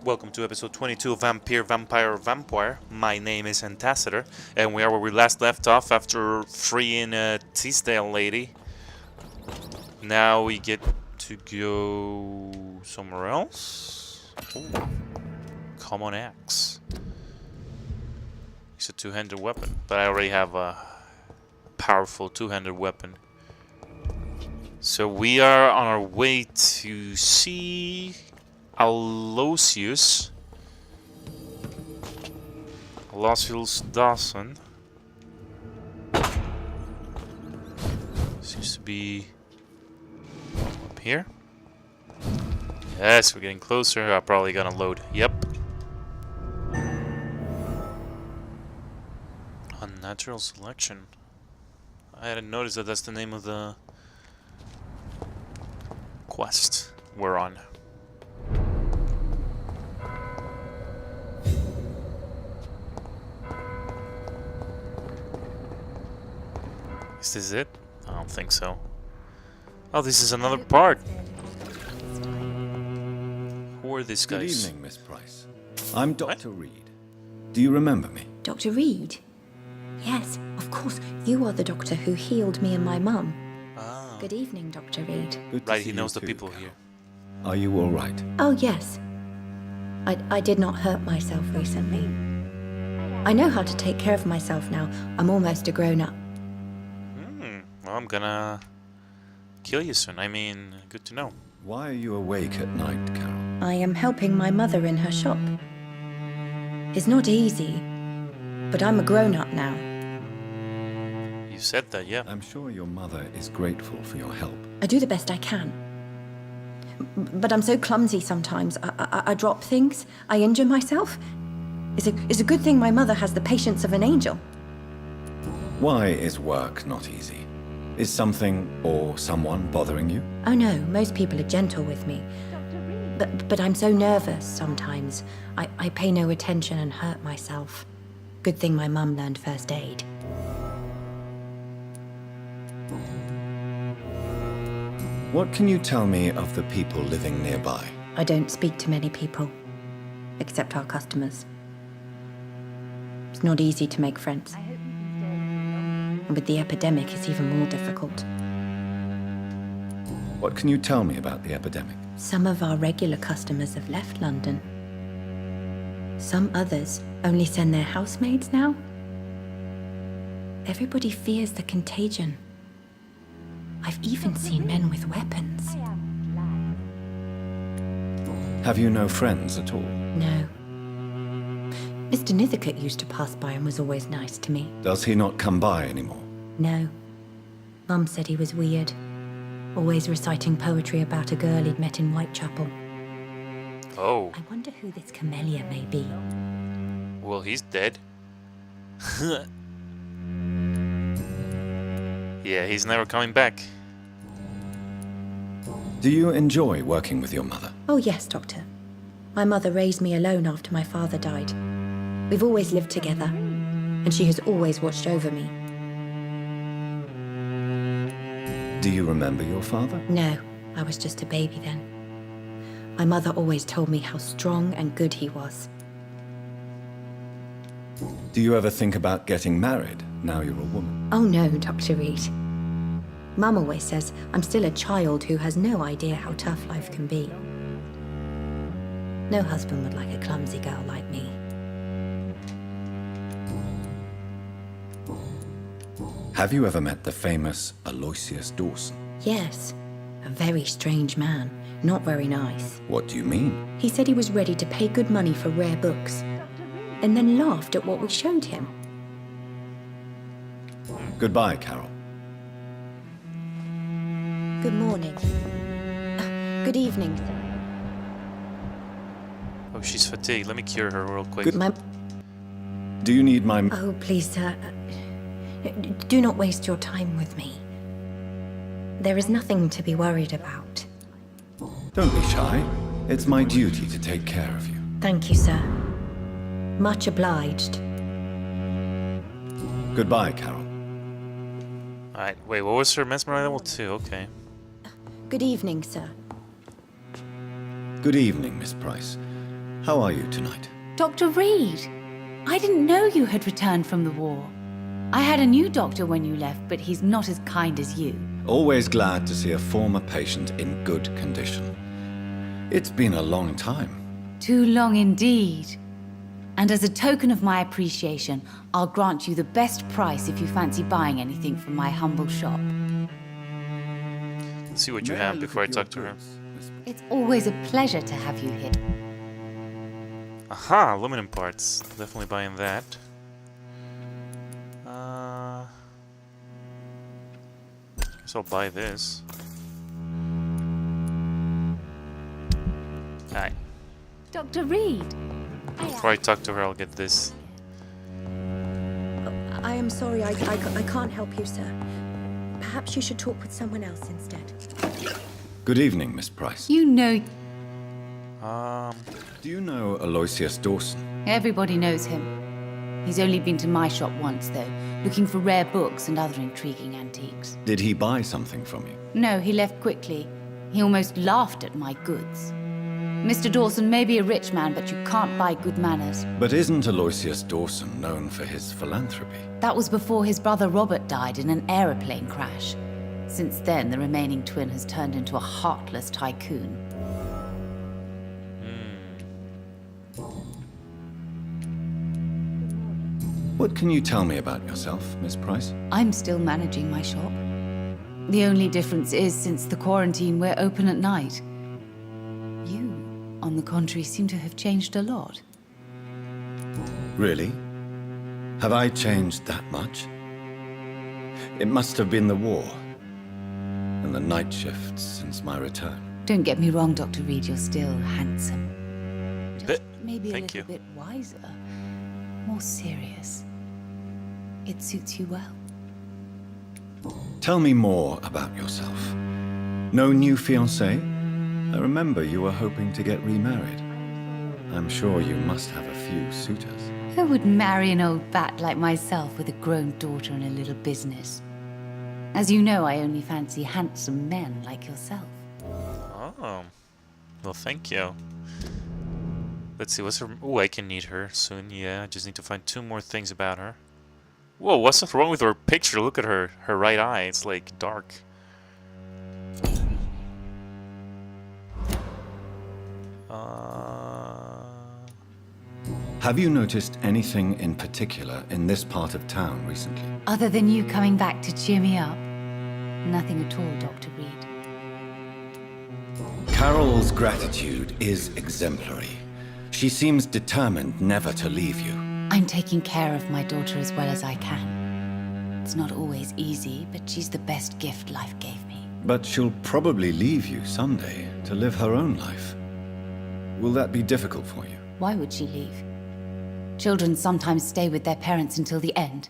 Welcome to episode 22 of Vampyr. My name is Antaciter, and we are where we last left off after freeing a Teasdale lady. Now we get to go somewhere else. Ooh. Common axe. It's a two-handed weapon, but I already have a powerful two-handed weapon. So we are on our way to see Aloysius Dawson. Seems to be up here. Yes, we're getting closer. I'm probably gonna load. Yep. Unnatural selection. I hadn't noticed that that's the name of the quest we're on. Is this it? I don't think so. Oh, this is another part. Who are these guys? Good evening, Miss Price. I'm Dr. Reed. Do you remember me? Dr. Reed? Yes, of course. You are the doctor who healed me and my mum. Ah. Good evening, Dr. Reed. Good to Right, see he knows you the too, people Carol. here. Are you all right? Oh, yes. I did not hurt myself recently. I know how to take care of myself now. I'm almost a grown-up. Well, I'm gonna kill you soon. I mean, good to know. Why are you awake at night, Carol? I am helping my mother in her shop. It's not easy, but I'm a grown-up now. You said that, yeah. I'm sure your mother is grateful for your help. I do the best I can. But I'm so clumsy sometimes. I drop things. I injure myself. It's a good thing my mother has the patience of an angel. Why is work not easy? Is something or someone bothering you? Oh no, most people are gentle with me. But I'm so nervous sometimes. I pay no attention and hurt myself. Good thing my mum learned first aid. What can you tell me of the people living nearby? I don't speak to many people, except our customers. It's not easy to make friends. And with the epidemic, it's even more difficult. What can you tell me about the epidemic? Some of our regular customers have left London. Some others only send their housemaids now. Everybody fears the contagion. I've even seen men with weapons. Have you no friends at all? No. Mr. Nithercote used to pass by and was always nice to me. Does he not come by anymore? No. Mum said he was weird. Always reciting poetry about a girl he'd met in Whitechapel. Oh, I wonder who this camellia may be. well, he's dead. Yeah, he's never coming back. Do you enjoy working with your mother? Oh yes, Doctor. My mother raised me alone after my father died. We've always lived together, and she has always watched over me. Do you remember your father? No, I was just a baby then. My mother always told me how strong and good he was. Do you ever think about getting married now you're a woman? Oh no, Dr. Reed. Mum always says I'm still a child who has no idea how tough life can be. No husband would like a clumsy girl like me. Have you ever met the famous Aloysius Dawson? Yes, a very strange man, not very nice. What do you mean? He said he was ready to pay good money for rare books, and then laughed at what we showed him. Goodbye, Carol. Good morning. Good evening, sir. Oh, she's fatigued. Let me cure her real quick. Good- Do you need my... Oh, please, sir. Do not waste your time with me. There is nothing to be worried about. Don't be shy. It's my duty to take care of you. Thank you, sir. Much obliged. Goodbye, Carol. Alright, wait, what was her mesmerize level 2? Okay. Good evening, sir. Good evening, Miss Price. How are you tonight? Dr. Reed, I didn't know you had returned from the war. I had a new doctor when you left, but he's not as kind as you. Always glad to see a former patient in good condition. It's been a long time. Too long indeed. And as a token of my appreciation, I'll grant you the best price if you fancy buying anything from my humble shop. Let's see what you May have look before I at talk to your her. goods, Miss- It's always a pleasure to have you here. Aha, aluminum parts. Definitely buying that. Guess I'll buy this. Alright, Dr. Reed! before I talk to her, I'll get this. I am sorry, I can't help you, sir. Perhaps you should talk with someone else instead. Good evening, Miss Price. You know, Do you know Aloysius Dawson? everybody knows him. He's only been to my shop once, though, looking for rare books and other intriguing antiques. Did he buy something from you? No, he left quickly. He almost laughed at my goods. Mr. Dawson may be a rich man, but you can't buy good manners. But isn't Aloysius Dawson known for his philanthropy? That was before his brother Robert died in an aeroplane crash. Since then, the remaining twin has turned into a heartless tycoon. What can you tell me about yourself, Miss Price? I'm still managing my shop. The only difference is, since the quarantine, we're open at night. You, on the contrary, seem to have changed a lot. Really? Have I changed that much? It must have been the war and the night shifts since my return. Don't get me wrong, Dr. Reed, you're still handsome. Just Bit. maybe a Thank little you. bit wiser, more serious. It suits you well. Tell me more about yourself. No new fiancé? I remember you were hoping to get remarried. I'm sure you must have a few suitors. Who would marry an old bat like myself with a grown daughter and a little business? As you know, I only fancy handsome men like yourself. Oh. Well, thank you. Let's see, what's her... Oh, I can need her soon, yeah. I just need to find 2 more things about her. Whoa, what's wrong with her picture? Look at her. Her right eye, it's like dark. Have you noticed anything in particular in this part of town recently? Other than you coming back to cheer me up? Nothing at all, Dr. Reed. Carol's gratitude is exemplary. She seems determined never to leave you. I'm taking care of my daughter as well as I can. It's not always easy, but she's the best gift life gave me. But she'll probably leave you someday to live her own life. Will that be difficult for you? Why would she leave? Children sometimes stay with their parents until the end,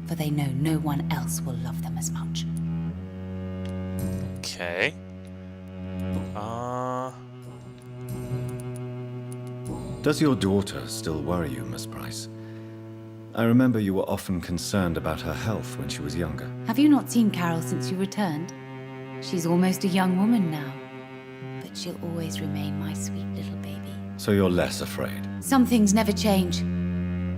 for they know no one else will love them as much. Okay. Does your daughter still worry you, Miss Price? I remember you were often concerned about her health when she was younger. Have you not seen Carol since you returned? She's almost a young woman now, but she'll always remain my sweet little baby. So you're less afraid. Some things never change.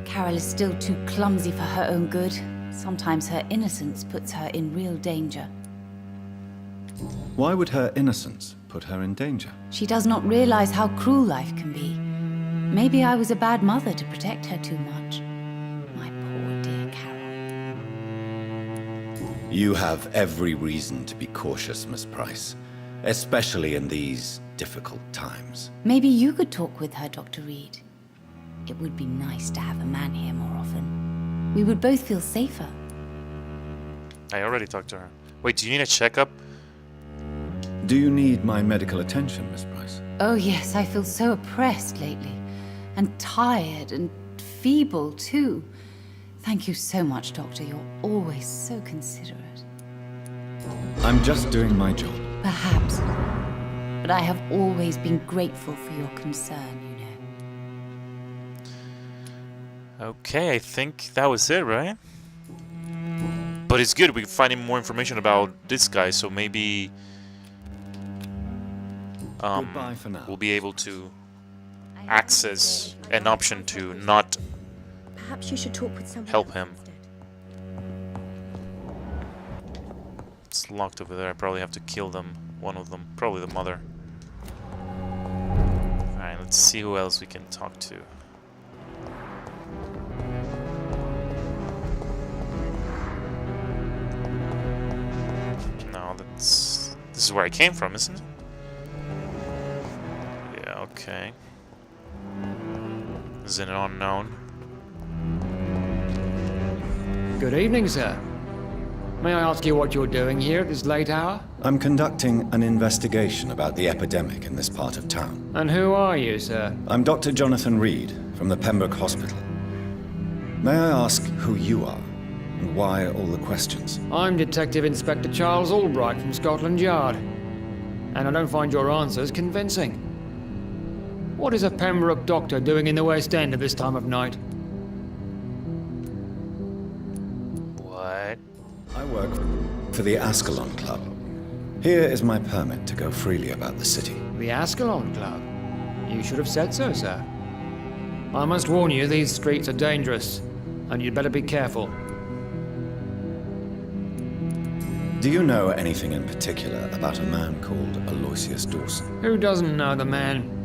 Carol is still too clumsy for her own good. Sometimes her innocence puts her in real danger. Why would her innocence put her in danger? She does not realize how cruel life can be. Maybe I was a bad mother to protect her too much. My poor dear Carol. You have every reason to be cautious, Miss Price, especially in these difficult times. Maybe you could talk with her, Dr. Reed. It would be nice to have a man here more often. We would both feel safer. I already talked to her. Wait, do you need a checkup? Do you need my medical attention, Miss Price? Oh yes, I feel so oppressed lately. And tired and feeble too. Thank you so much, Doctor. You're always so considerate. I'm just doing my job. Perhaps. But I have always been grateful for your concern, you know. Okay, I think that was it, right? But it's good, we're finding more information about this guy, so maybe... Goodbye for now. we'll be able to access an option to not Perhaps you should talk with someone help else him. instead. It's locked over there. I probably have to kill them. One of them. Probably the mother. Alright, let's see who else we can talk to. No, that's... This is where I came from, isn't it? Yeah, okay. Is it an unknown? Good evening, sir. May I ask you what you're doing here at this late hour? I'm conducting an investigation about the epidemic in this part of town. And who are you, sir? I'm Dr. Jonathan Reed from the Pembroke Hospital. May I ask who you are and why all the questions? I'm Detective Inspector Charles Albright from Scotland Yard. And I don't find your answers convincing. What is a Pembroke doctor doing in the West End at this time of night? What? I work for the Ascalon Club. Here is my permit to go freely about the city. The Ascalon Club? You should have said so, sir. I must warn you, these streets are dangerous, and you'd better be careful. Do you know anything in particular about a man called Aloysius Dawson? Who doesn't know the man?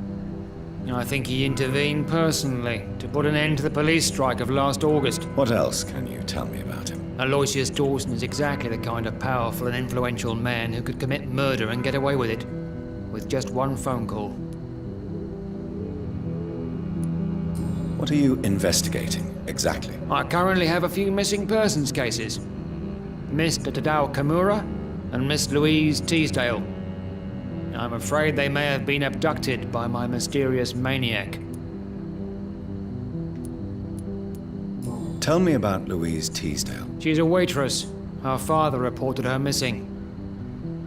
I think he intervened personally to put an end to the police strike of last August. What else can you tell me about him? Aloysius Dawson is exactly the kind of powerful and influential man who could commit murder and get away with it, with just one phone call. What are you investigating, exactly? I currently have a few missing persons cases. Mr. Tadao Kimura and Miss Louise Teasdale. I'm afraid they may have been abducted by my mysterious maniac. Tell me about Louise Teasdale. She's a waitress. Her father reported her missing.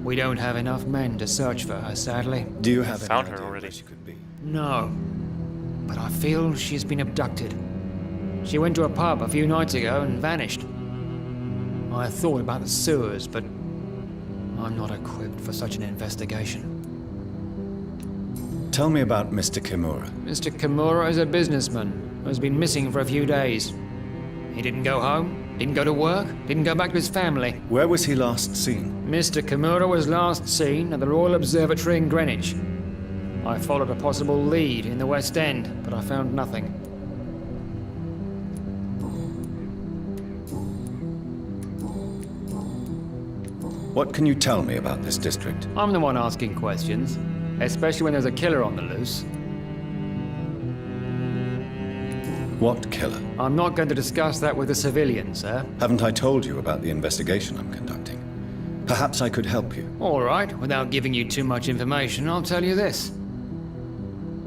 We don't have enough men to search for her, sadly. Do you have Found any her idea already. where she could be? No. But I feel she's been abducted. She went to a pub a few nights ago and vanished. I thought about the sewers, but I'm not equipped for such an investigation. Tell me about Mr. Kimura. Mr. Kimura is a businessman who has been missing for a few days. He didn't go home, didn't go to work, didn't go back to his family. Where was he last seen? Mr. Kimura was last seen at the Royal Observatory in Greenwich. I followed a possible lead in the West End, but I found nothing. What can you tell me about this district? I'm the one asking questions, especially when there's a killer on the loose. What killer? I'm not going to discuss that with the civilians, sir. Haven't I told you about the investigation I'm conducting? Perhaps I could help you. All right, without giving you too much information, I'll tell you this.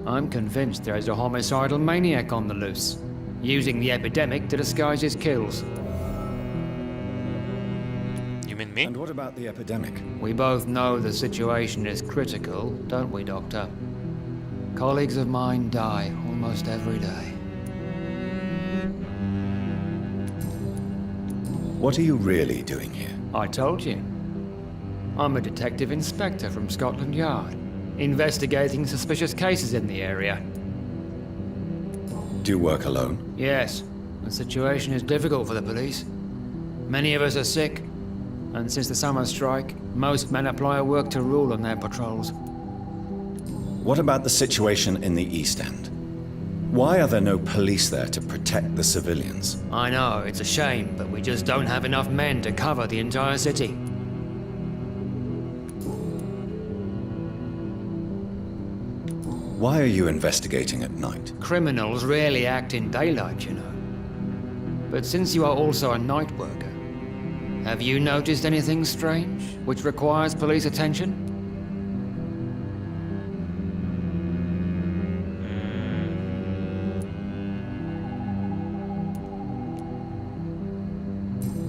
I'm convinced there is a homicidal maniac on the loose, using the epidemic to disguise his kills. You mean me? And what about the epidemic? We both know the situation is critical, don't we, Doctor? Colleagues of mine die almost every day. What are you really doing here? I told you. I'm a detective inspector from Scotland Yard, investigating suspicious cases in the area. Do you work alone? Yes, the situation is difficult for the police. Many of us are sick, and since the summer strike, most men apply a work to rule on their patrols. What about the situation in the East End? Why are there no police there to protect the civilians? I know, it's a shame, but we just don't have enough men to cover the entire city. Why are you investigating at night? Criminals rarely act in daylight, you know. But since you are also a night worker, have you noticed anything strange which requires police attention?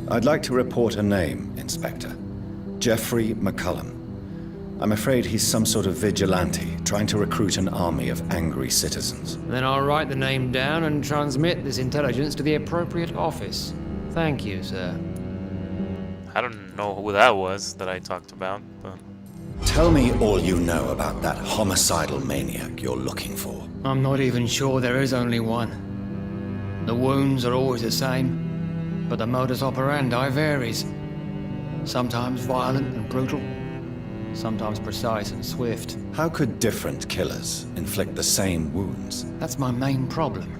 I'd like to report a name, Inspector. Geoffrey McCullum. I'm afraid he's some sort of vigilante, trying to recruit an army of angry citizens. Then I'll write the name down and transmit this intelligence to the appropriate office. Thank you, sir. I don't know who that was that I talked about, but... Tell me all you know about that homicidal maniac you're looking for. I'm not even sure there is only one. The wounds are always the same, but the modus operandi varies. Sometimes violent and brutal, sometimes precise and swift. How could different killers inflict the same wounds? That's my main problem.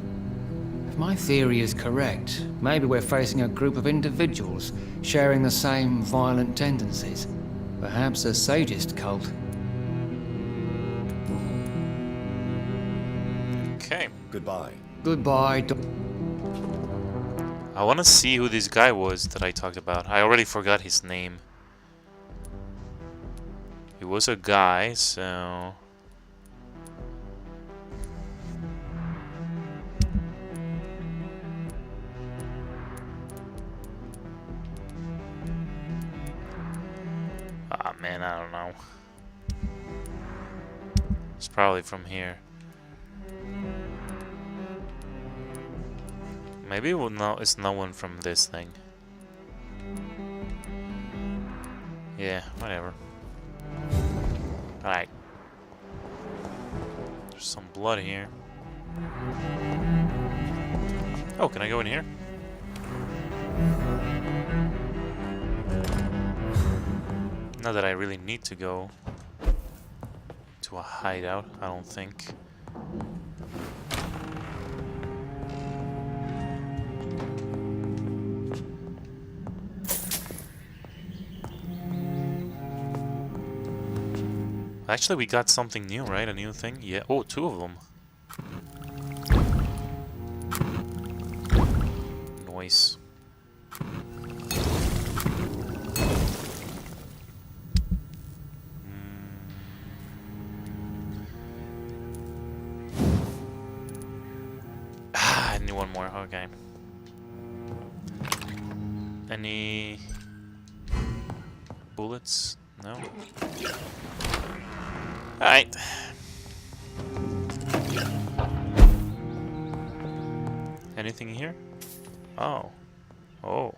If my theory is correct, maybe we're facing a group of individuals sharing the same violent tendencies. Perhaps a sadist cult. Okay. Goodbye. Goodbye, I want to see who this guy was that I talked about. I already forgot his name. He was a guy, so... Ah, man, I don't know. It's probably from here. Maybe we'll know it's no one from this thing. Yeah, whatever. Alright. There's some blood here. Oh, can I go in here? Not that I really need to go to a hideout, I don't think. Actually, we got something new, right? A new thing? Yeah. Oh, two of them. Noise. Ah, I need one more. Okay. Any bullets? No? Alright. Anything here? Oh. Oh.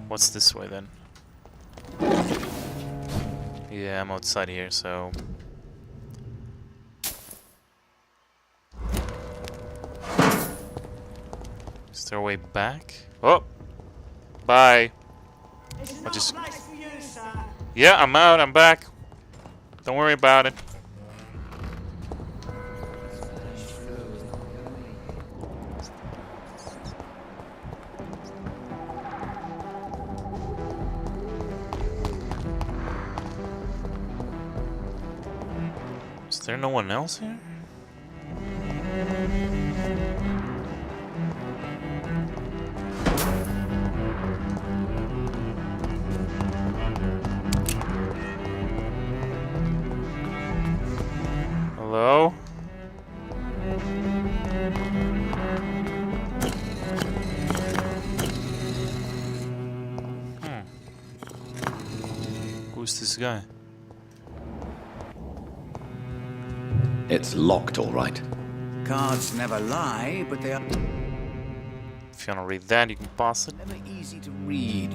What's this way then? Yeah, I'm outside here, so... Is there a way back? Oh! Bye! I'll just... Yeah, I'm out, I'm back. Don't worry about it. Is there no one else here? Hello? Who's this guy? It's locked, all right. Cards never lie, but they are If you wanna read that, you can pause it. never easy to read.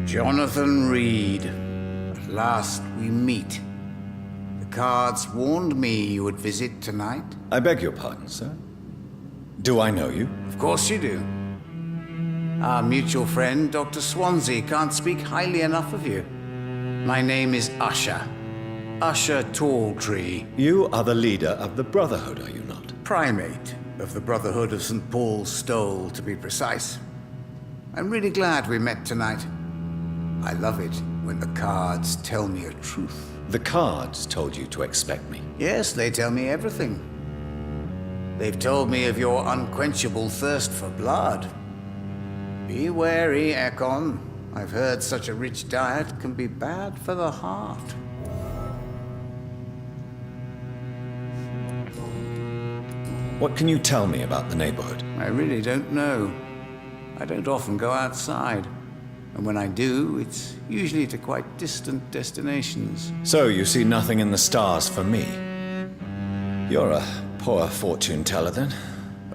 Jonathan Reed. At last we meet. The cards warned me you would visit tonight. I beg your pardon, sir. Do I know you? Of course you do. Our mutual friend, Dr. Swansea, can't speak highly enough of you. My name is Usher. Usher Talltree. You are the leader of the Brotherhood, are you not? Primate of the Brotherhood of St. Paul's Stole, to be precise. I'm really glad we met tonight. I love it when the cards tell me a truth. The cards told you to expect me. Yes, they tell me everything. They've told me of your unquenchable thirst for blood. Be wary, Ekon. I've heard such a rich diet can be bad for the heart. What can you tell me about the neighborhood? I really don't know. I don't often go outside. And when I do, it's usually to quite distant destinations. So you see nothing in the stars for me? You're a poor fortune teller, then?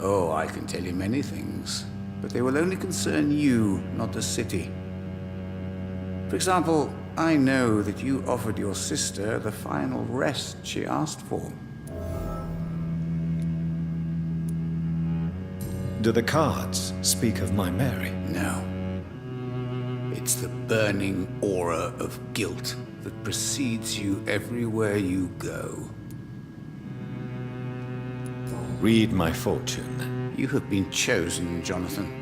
Oh, I can tell you many things, but they will only concern you, not the city. For example, I know that you offered your sister the final rest she asked for. Do the cards speak of my Mary? No. It's the burning aura of guilt that precedes you everywhere you go. Read my fortune, then. You have been chosen, Jonathan.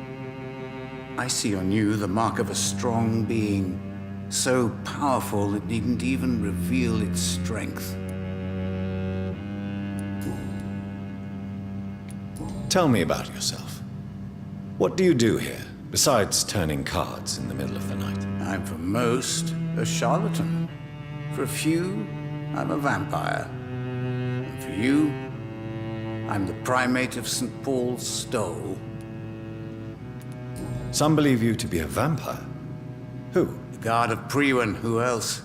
I see on you the mark of a strong being, so powerful it needn't even reveal its strength. Tell me about yourself. What do you do here, besides turning cards in the middle of the night? I'm for most a charlatan. For a few, I'm a vampire. And for you, I'm the primate of St. Paul's Stole. Some believe you to be a vampire. Who? The guard of Priwen, who else?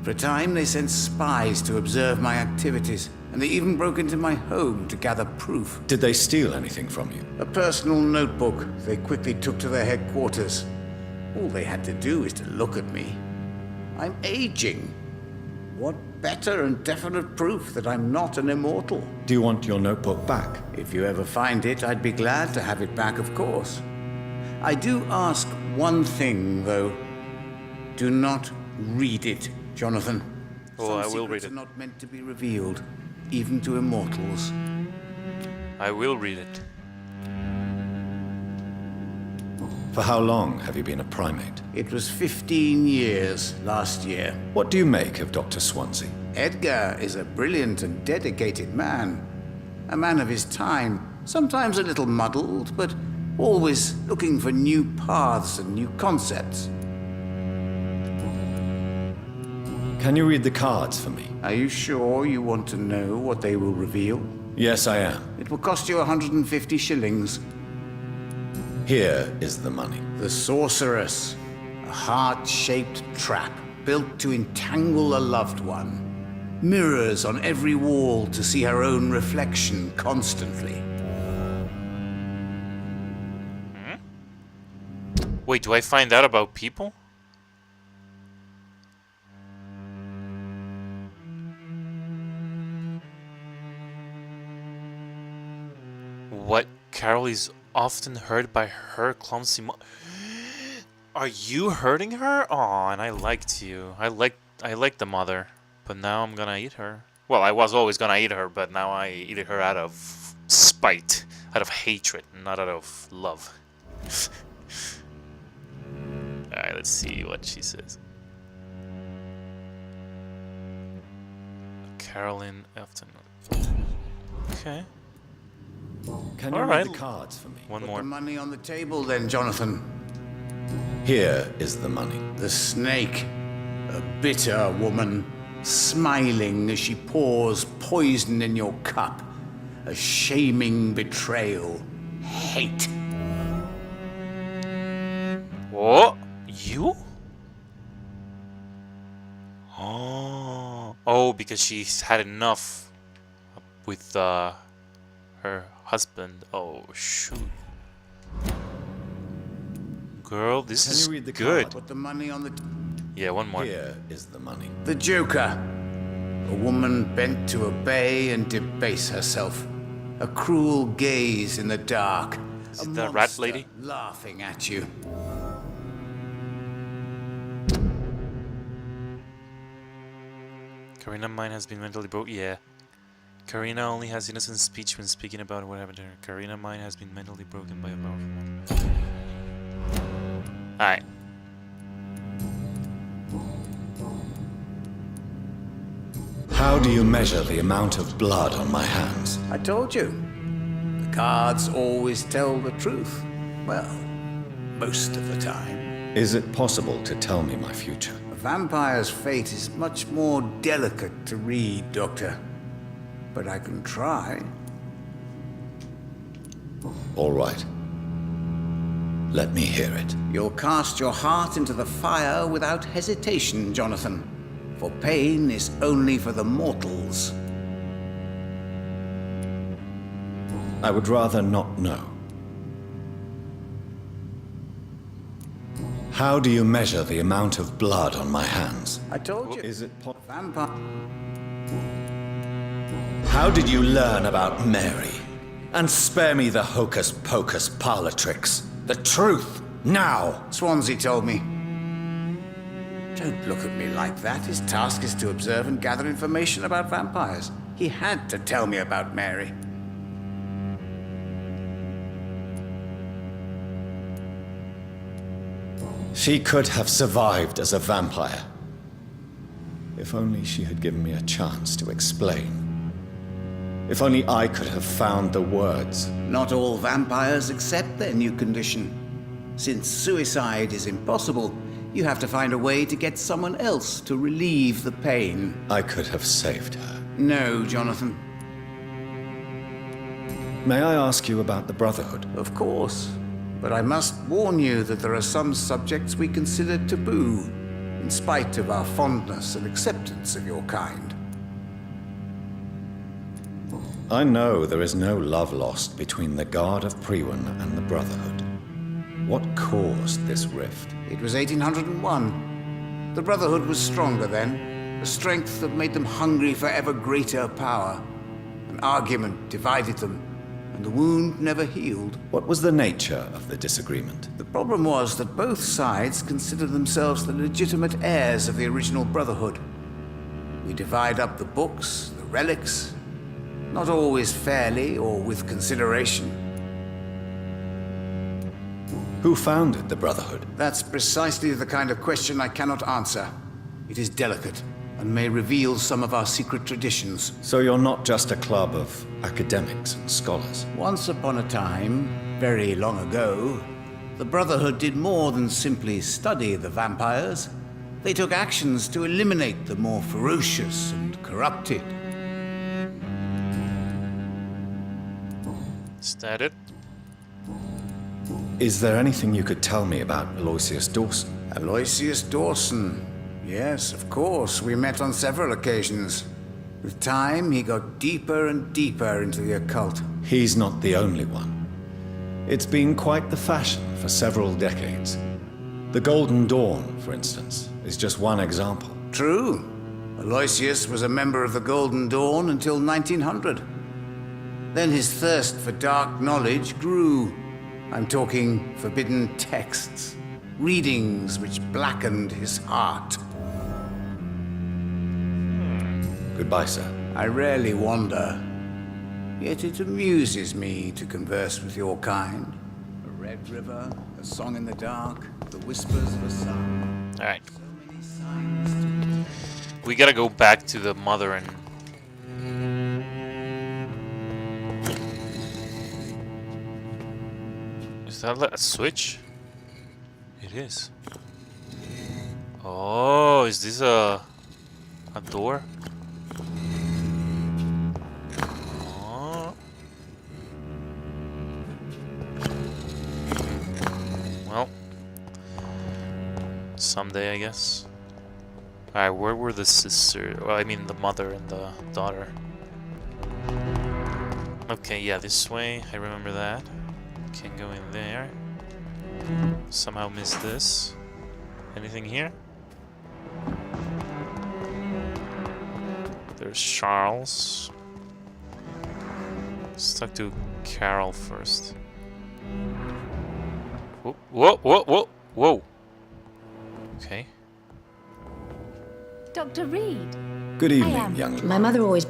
For a time, they sent spies to observe my activities, and they even broke into my home to gather proof. Did they steal anything from you? A personal notebook they quickly took to their headquarters. All they had to do is to look at me. I'm aging. What better and definite proof that I'm not an immortal? Do you want your notebook back? If you ever find it, I'd be glad to have it back, of course. I do ask one thing, though. Do not read it, Jonathan. Oh, Some I will read secrets it. are not meant to be revealed, even to immortals. I will read it. For how long have you been a primate? It was 15 years last year. What do you make of Dr. Swansea? Edgar is a brilliant and dedicated man. A man of his time, sometimes a little muddled, but always looking for new paths and new concepts. Can you read the cards for me? Are you sure you want to know what they will reveal? Yes, I am. It will cost you 150 shillings. Here is the money. The Sorceress, a heart-shaped trap built to entangle a loved one. Mirrors on every wall to see her own reflection constantly. Wait, do I find out about people? What Carol is often hurt by her clumsy Are you hurting her? Aw, and I liked you. I liked the mother, but now I'm gonna eat her. Well, I was always gonna eat her, but now I eat her out of spite, out of hatred, not out of love. Alright, let's see what she says. Carolyn Afton. Okay. Can you All read right. the cards for me? One Put more. the money on the table then, Jonathan. Here is the money. The snake, a bitter woman, smiling as she pours poison in your cup. A shaming betrayal. Hate. What? You? Oh, because she's had enough with her husband. Oh, shoot. Girl, this Can is you read the good. card? Put the money on the... Yeah, one more. Here is the money. The Joker. A woman bent to obey and debase herself. A cruel gaze in the dark. Is A it the rat monster lady? laughing at you. Karina mine has been mentally broke. Yeah. Karina only has innocent speech when speaking about what happened to her. Karina mine has been mentally broken by a powerful man. Alright. How do you measure the amount of blood on my hands? I told you. The cards always tell the truth. Well, most of the time. Is it possible to tell me my future? A vampire's fate is much more delicate to read, Doctor. But I can try. All right. Let me hear it. You'll cast your heart into the fire without hesitation, Jonathan. For pain is only for the mortals. I would rather not know. How do you measure the amount of blood on my hands? I told you. Is it Vampire. How did you learn about Mary? And spare me the hocus-pocus parlor tricks. The truth, now! Swansea told me. Don't look at me like that. His task is to observe and gather information about vampires. He had to tell me about Mary. She could have survived as a vampire. If only she had given me a chance to explain. If only I could have found the words. Not all vampires accept their new condition. Since suicide is impossible, you have to find a way to get someone else to relieve the pain. I could have saved her. No, Jonathan. May I ask you about the Brotherhood? Of course. But I must warn you that there are some subjects we consider taboo, in spite of our fondness and acceptance of your kind. I know there is no love lost between the Guard of Priwen and the Brotherhood. What caused this rift? It was 1801. The Brotherhood was stronger then, a strength that made them hungry for ever greater power. An argument divided them, and the wound never healed. What was the nature of the disagreement? The problem was that both sides considered themselves the legitimate heirs of the original Brotherhood. We divide up the books, the relics, not always fairly or with consideration. Who founded the Brotherhood? That's precisely the kind of question I cannot answer. It is delicate and may reveal some of our secret traditions. So you're not just a club of academics and scholars. Once upon a time, very long ago, the Brotherhood did more than simply study the vampires. They took actions to eliminate the more ferocious and corrupted. Is that it? Is there anything you could tell me about Aloysius Dawson? Aloysius Dawson. Yes, of course. We met on several occasions. With time, he got deeper and deeper into the occult. He's not the only one. It's been quite the fashion for several decades. The Golden Dawn, for instance, is just one example. True. Aloysius was a member of the Golden Dawn until 1900. Then his thirst for dark knowledge grew. I'm talking forbidden texts, readings which blackened his heart. Goodbye, sir. I rarely wander, yet it amuses me to converse with your kind. A red river, a song in the dark, the whispers of a sun. Alright. So many signs We gotta go back to the mother and... Is that a switch? It is. Oh, is this a door? Oh. Well, someday I guess. Alright, where were the sister? Well, I mean the mother and the daughter. Okay, yeah, this way. I remember that. Can't go in there. Somehow missed this. Anything here? There's Charles. Stuck to Carol first. Whoa, whoa, whoa, whoa, whoa. Okay. Dr. Reed. Good evening, young My mother always...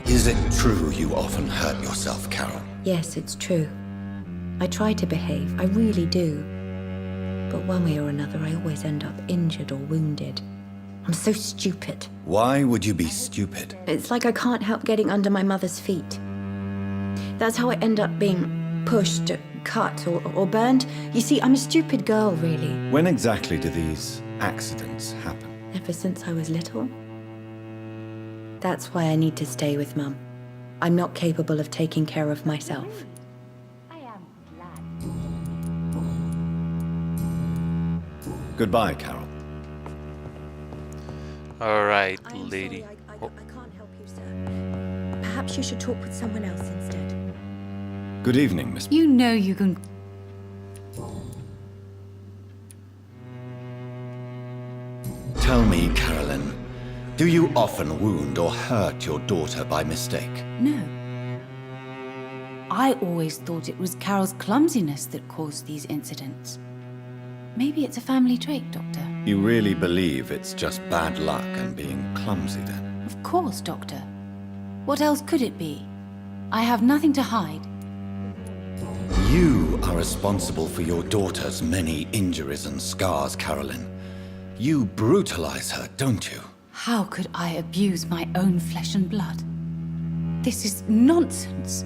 Is it true you often hurt yourself, Carol? Yes, it's true. I try to behave, I really do. But one way or another, I always end up injured or wounded. I'm so stupid. Why would you be stupid? It's like I can't help getting under my mother's feet. That's how I end up being pushed, cut, or burned. You see, I'm a stupid girl, really. When exactly do these accidents happen? Ever since I was little. That's why I need to stay with Mum. I'm not capable of taking care of myself. I am glad. Goodbye, Carol. Alright, I am lady. sorry, I Oh, can't help you, sir. Perhaps you should talk with someone else instead. Good evening, Miss... You know you can... Tell me, Carolyn, do you often wound or hurt your daughter by mistake? No. I always thought it was Carol's clumsiness that caused these incidents. Maybe it's a family trait, Doctor. You really believe it's just bad luck and being clumsy, then? Of course, Doctor. What else could it be? I have nothing to hide. You are responsible for your daughter's many injuries and scars, Carolyn. You brutalize her, don't you? How could I abuse my own flesh and blood? This is nonsense.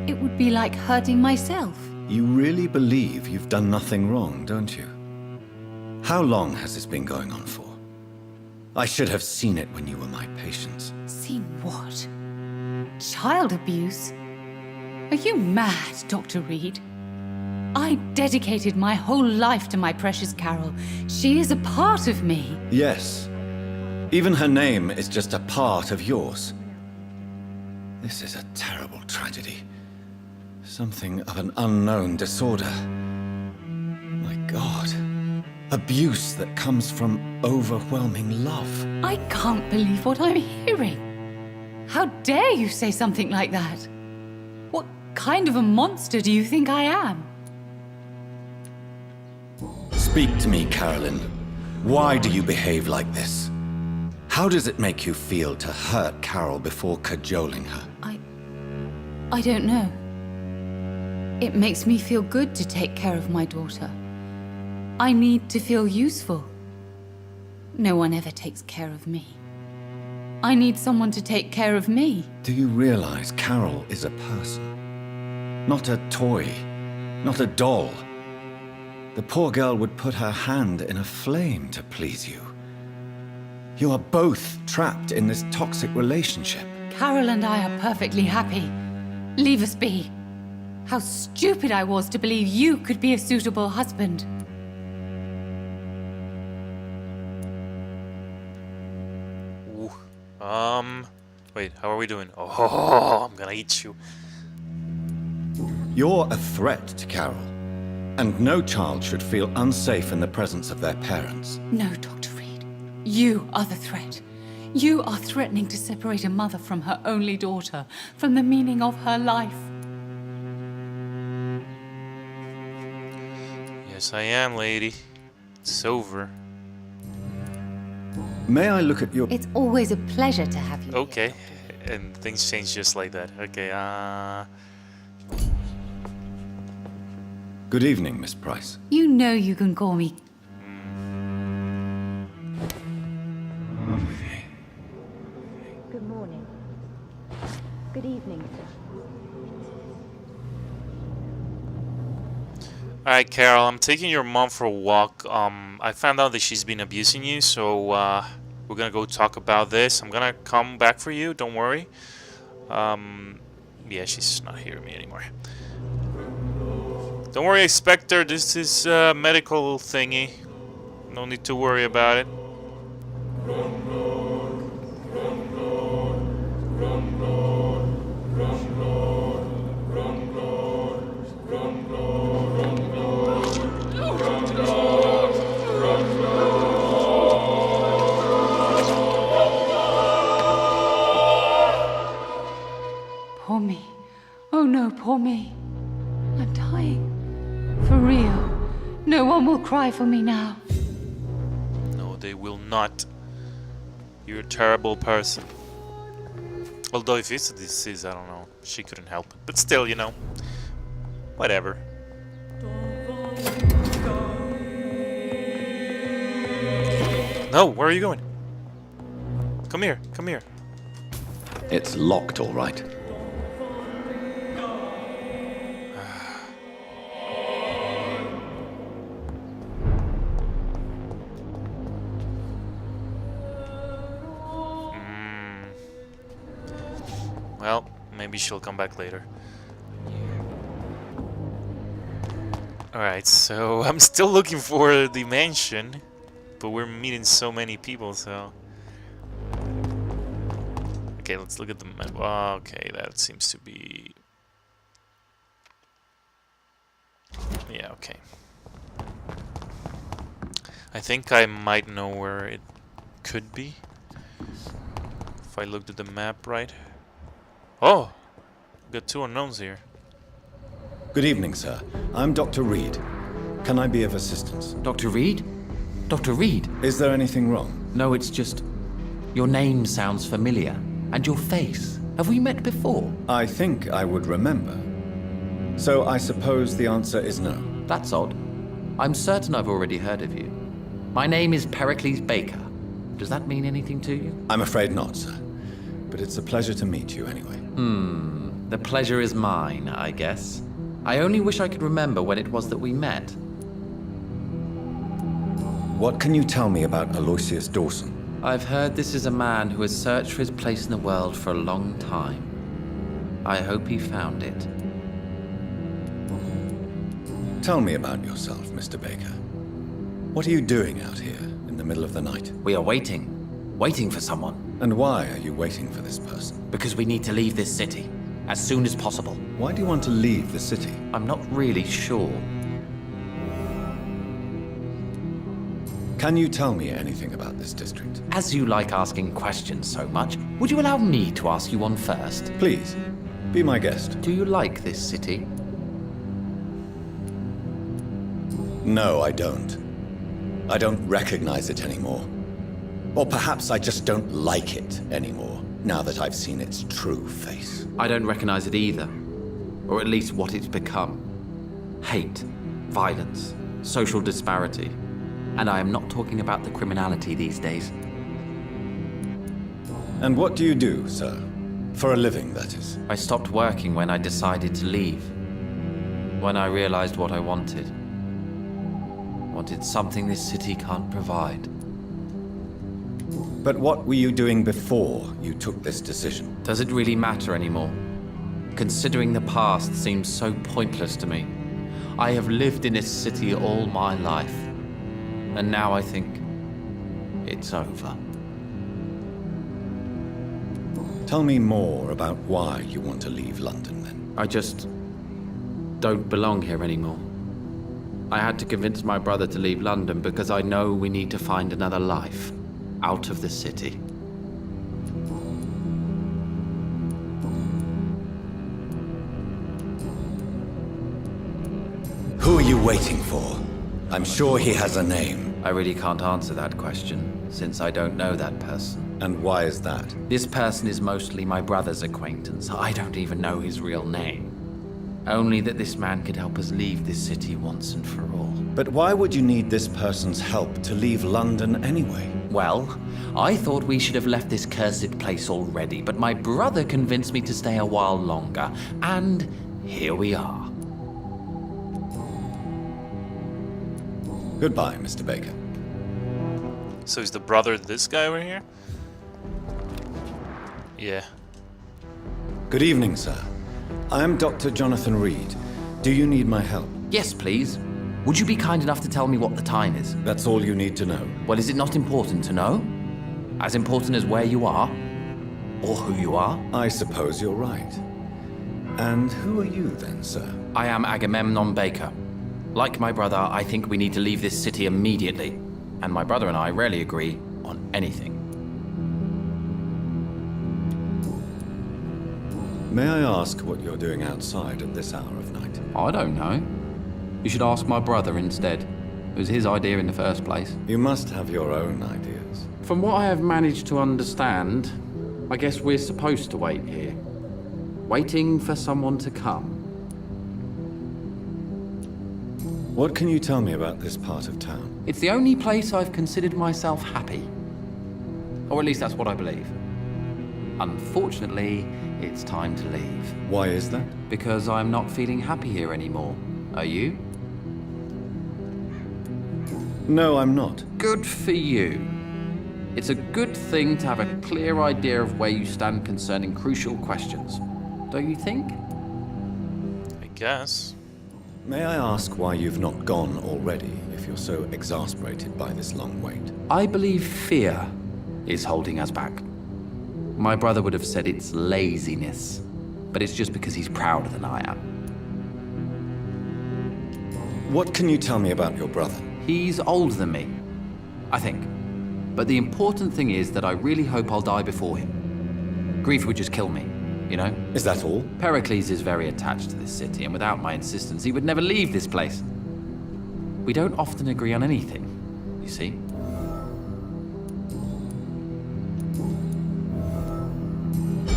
It would be like hurting myself. You really believe you've done nothing wrong, don't you? How long has this been going on for? I should have seen it when you were my patient. Seen what? Child abuse? Are you mad, Dr. Reed? I dedicated my whole life to my precious Carol. She is a part of me. Yes. Even her name is just a part of yours. This is a terrible tragedy. Something of an unknown disorder. My God. Abuse that comes from overwhelming love. I can't believe what I'm hearing. How dare you say something like that? What kind of a monster do you think I am? Speak to me, Carolyn. Why do you behave like this? How does it make you feel to hurt Carol before cajoling her? I don't know. It makes me feel good to take care of my daughter. I need to feel useful. No one ever takes care of me. I need someone to take care of me. Do you realize Carol is a person? Not a toy. Not a doll. The poor girl would put her hand in a flame to please you. You are both trapped in this toxic relationship. Carol and I are perfectly happy. Leave us be. How stupid I was to believe you could be a suitable husband. Ooh. Wait, how are we doing? Oh, I'm gonna eat you. You're a threat to Carol, and no child should feel unsafe in the presence of their parents. No, Dr. Reed. You are the threat. You are threatening to separate a mother from her only daughter, from the meaning of her life. Yes, I am, lady. It's over. May I look at your... It's always a pleasure to have you. Okay. And things change just like that. Okay, Good evening, Miss Price. You know you can call me. Good morning. Good evening, sir. Alright, Carol, I'm taking your mom for a walk. I found out that she's been abusing you, so we're gonna go talk about this. I'm gonna come back for you, don't worry. Yeah, she's not hearing me anymore. Don't worry, Spectre, this is a medical thingy. No need to worry about it. Poor me. Oh no, poor me. I'm dying. For real. No one will cry for me now. No, they will not. You're a terrible person. Although if it's a disease, I don't know. She couldn't help it. But still, you know. Whatever. No, where are you going? Come here, come here. It's locked, all right. Well, maybe she'll come back later. Alright, so I'm still looking for the mansion, but we're meeting so many people, so... Okay, let's look at the map. Okay, that seems to be... Yeah, okay. I think I might know where it could be. If I looked at the map right. Oh! Got two unknowns here. Good evening, sir. I'm Dr. Reed. Can I be of assistance? Dr. Reed? Dr. Reed? Is there anything wrong? No, it's just... Your name sounds familiar. And your face. Have we met before? I think I would remember. So I suppose the answer is no. That's odd. I'm certain I've already heard of you. My name is Pericles Baker. Does that mean anything to you? I'm afraid not, sir. But it's a pleasure to meet you anyway. The pleasure is mine, I guess. I only wish I could remember when it was that we met. What can you tell me about Aloysius Dawson? I've heard this is a man who has searched for his place in the world for a long time. I hope he found it. Tell me about yourself, Mr. Baker. What are you doing out here in the middle of the night? We are waiting. Waiting for someone. And why are you waiting for this person? Because we need to leave this city. As soon as possible. Why do you want to leave the city? I'm not really sure. Can you tell me anything about this district? As you like asking questions so much, would you allow me to ask you one first? Please, be my guest. Do you like this city? No, I don't. I don't recognize it anymore. Or perhaps I just don't like it anymore, now that I've seen its true face. I don't recognize it either. Or at least what it's become. Hate, violence, social disparity. And I am not talking about the criminality these days. And what do you do, sir? For a living, that is. I stopped working when I decided to leave. When I realized what I wanted. Wanted something this city can't provide. But what were you doing before you took this decision? Does it really matter anymore? Considering the past seems so pointless to me. I have lived in this city all my life. And now I think it's over. Tell me more about why you want to leave London, then. I just don't belong here anymore. I had to convince my brother to leave London because I know we need to find another life out of the city. Who are you waiting for? I'm sure he has a name. I really can't answer that question, since I don't know that person. And why is that? This person is mostly my brother's acquaintance. I don't even know his real name. Only that this man could help us leave this city once and for all. But why would you need this person's help to leave London anyway? Well, I thought we should have left this cursed place already, but my brother convinced me to stay a while longer, and here we are. Goodbye, Mr. Baker. So is the brother this guy over here? Yeah. Good evening, sir. I am Dr. Jonathan Reed. Do you need my help? Yes, please. Would you be kind enough to tell me what the time is? That's all you need to know. Well, is it not important to know? As important as where you are? Or who you are? I suppose you're right. And who are you then, sir? I am Agamemnon Baker. Like my brother, I think we need to leave this city immediately. And my brother and I rarely agree on anything. May I ask what you're doing outside at this hour of night? I don't know. You should ask my brother instead. It was his idea in the first place. You must have your own ideas. From what I have managed to understand, I guess we're supposed to wait here. Waiting for someone to come. What can you tell me about this part of town? It's the only place I've considered myself happy. Or at least that's what I believe. Unfortunately, it's time to leave. Why is that? Because I'm not feeling happy here anymore. Are you? No, I'm not. Good for you. It's a good thing to have a clear idea of where you stand concerning crucial questions. Don't you think? I guess. May I ask why you've not gone already, if you're so exasperated by this long wait? I believe fear is holding us back. My brother would have said it's laziness, but it's just because he's prouder than I am. What can you tell me about your brother? He's older than me, I think. But the important thing is that I really hope I'll die before him. Grief would just kill me, you know? Is that all? Pericles is very attached to this city, and without my insistence, he would never leave this place. We don't often agree on anything, you see?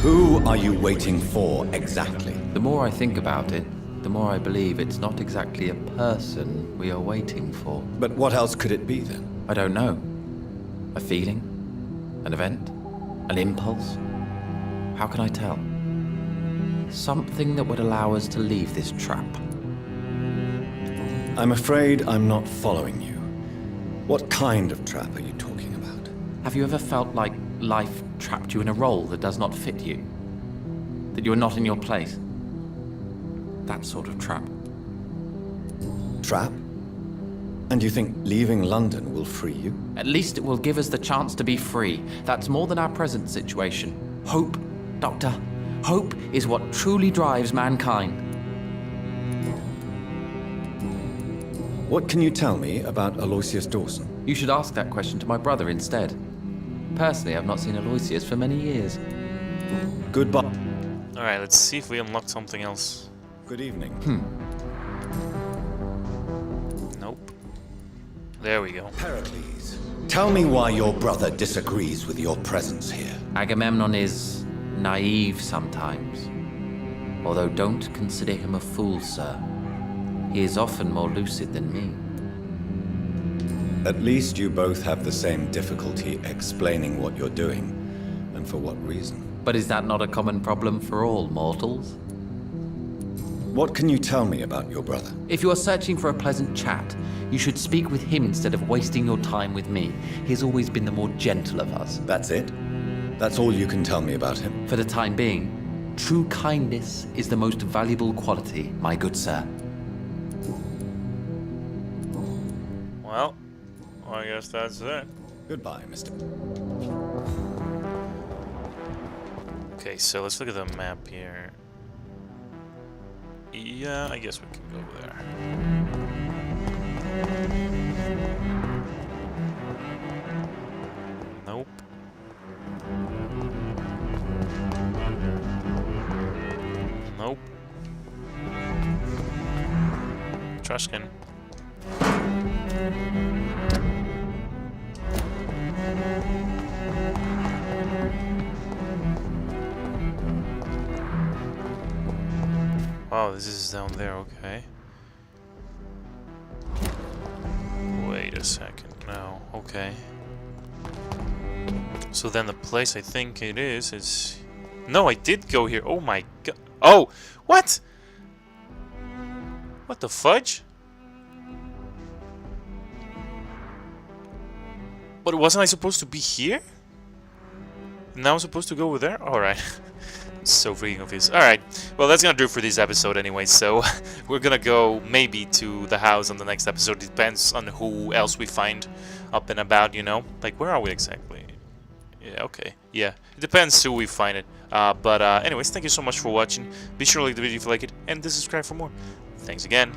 Who are you waiting for, exactly? The more I think about it, the more I believe it's not exactly a person we are waiting for. But what else could it be, then? I don't know. A feeling? An event? An impulse? How can I tell? Something that would allow us to leave this trap. I'm afraid I'm not following you. What kind of trap are you talking about? Have you ever felt like life trapped you in a role that does not fit you? That you are not in your place? That sort of trap. Trap? And you think leaving London will free you? At least it will give us the chance to be free. That's more than our present situation. Hope, Doctor. Hope is what truly drives mankind. What can you tell me about Aloysius Dawson? You should ask that question to my brother instead. Personally, I've not seen Aloysius for many years. Goodbye. Alright, let's see if we unlock something else. Good evening. Nope. There we go. Pericles, tell me why your brother disagrees with your presence here. Agamemnon is naive sometimes. Although don't consider him a fool, sir. He is often more lucid than me. At least you both have the same difficulty explaining what you're doing, and for what reason. But is that not a common problem for all mortals? What can you tell me about your brother? If you are searching for a pleasant chat, you should speak with him instead of wasting your time with me. He has always been the more gentle of us. That's it? That's all you can tell me about him? For the time being, true kindness is the most valuable quality, my good sir. Well, I guess that's it. Goodbye, Mr. Okay, so let's look at the map here. Yeah, I guess we can go there. Nope. Nope. Trash can. Oh, this is down there, okay. Wait a second, no, okay. So then the place I think it is... No, I did go here, oh my god. Oh, what? What the fudge? But wasn't I supposed to be here? Now I'm supposed to go over there? Alright. So freaking confused. Alright, well that's gonna do it for this episode anyway, so we're gonna go maybe to the house on the next episode. Depends on who else we find up and about, you know? Like, where are we exactly? Yeah, okay. Yeah, it depends who we find it. But anyways, thank you so much for watching. Be sure to like the video if you like it, and to subscribe for more. Thanks again.